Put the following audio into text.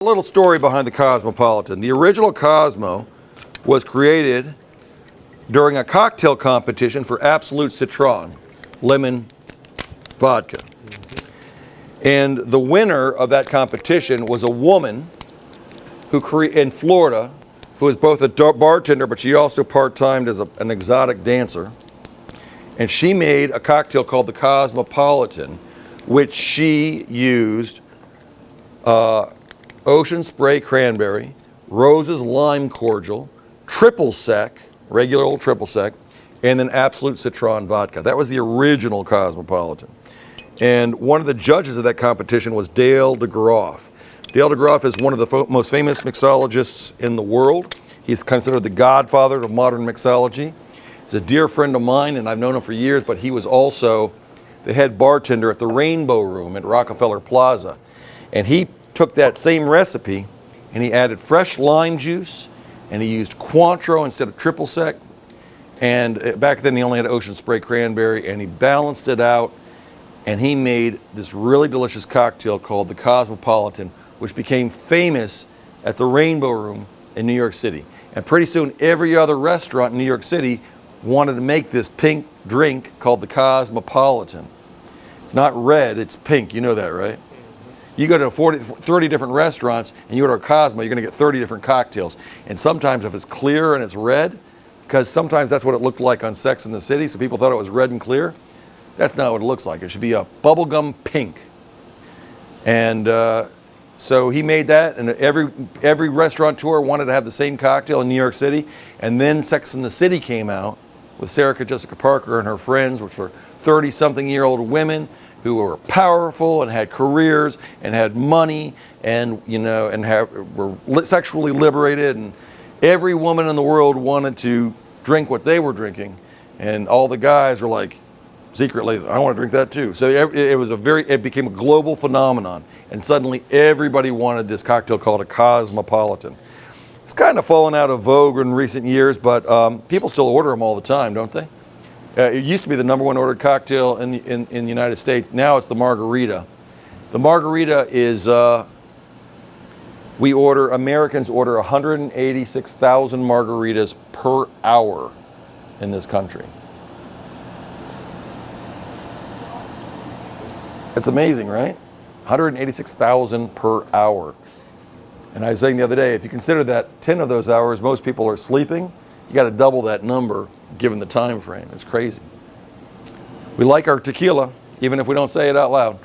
A little story behind the Cosmopolitan. The original Cosmo was created during a cocktail competition for Absolute Citron, lemon vodka. And the winner of that competition was a woman in Florida who was both a bartender, but she also part-timed as an exotic dancer. And she made a cocktail called the Cosmopolitan, which she used ocean spray cranberry, Rose's lime cordial, triple sec, regular old triple sec, and then Absolute Citron vodka. That was the original Cosmopolitan. And one of the judges of that competition was Dale DeGroff. Dale DeGroff is one of the most famous mixologists in the world. He's considered the godfather of modern mixology. He's a dear friend of mine, and I've known him for years, but he was also the head bartender at the Rainbow Room at Rockefeller Plaza. And he took that same recipe and he added fresh lime juice and he used Cointreau instead of triple sec. And back then he only had ocean spray cranberry, and he balanced it out and he made this really delicious cocktail called the Cosmopolitan, which became famous at the Rainbow Room in New York City. And pretty soon every other restaurant in New York City wanted to make this pink drink called the Cosmopolitan. It's not red, it's pink, you know that, right? You go to 30 different restaurants and you order a Cosmo, you're gonna get 30 different cocktails. And sometimes if it's clear and it's red, because sometimes that's what it looked like on Sex and the City, so people thought it was red and clear. That's not what it looks like. It should be a bubblegum pink. And so he made that, and every restaurateur wanted to have the same cocktail in New York City. And then Sex and the City came out with Sarah Jessica Parker and her friends, which were 30-something-year-old women who were powerful and had careers and had money and were sexually liberated, and every woman in the world wanted to drink what they were drinking, and all the guys were like secretly, I want to drink that too. So it became a global phenomenon, and suddenly everybody wanted this cocktail called a Cosmopolitan. It's kind of fallen out of vogue in recent years, but people still order them all the time, don't they? It used to be the #1 ordered cocktail in the United States. Now it's the margarita. The margarita is, Americans order 186,000 margaritas per hour in this country. It's amazing, right? 186,000 per hour. And I was saying the other day, if you consider that 10 of those hours, most people are sleeping, you got to double that number given the time frame. It's crazy. We like our tequila, even if we don't say it out loud.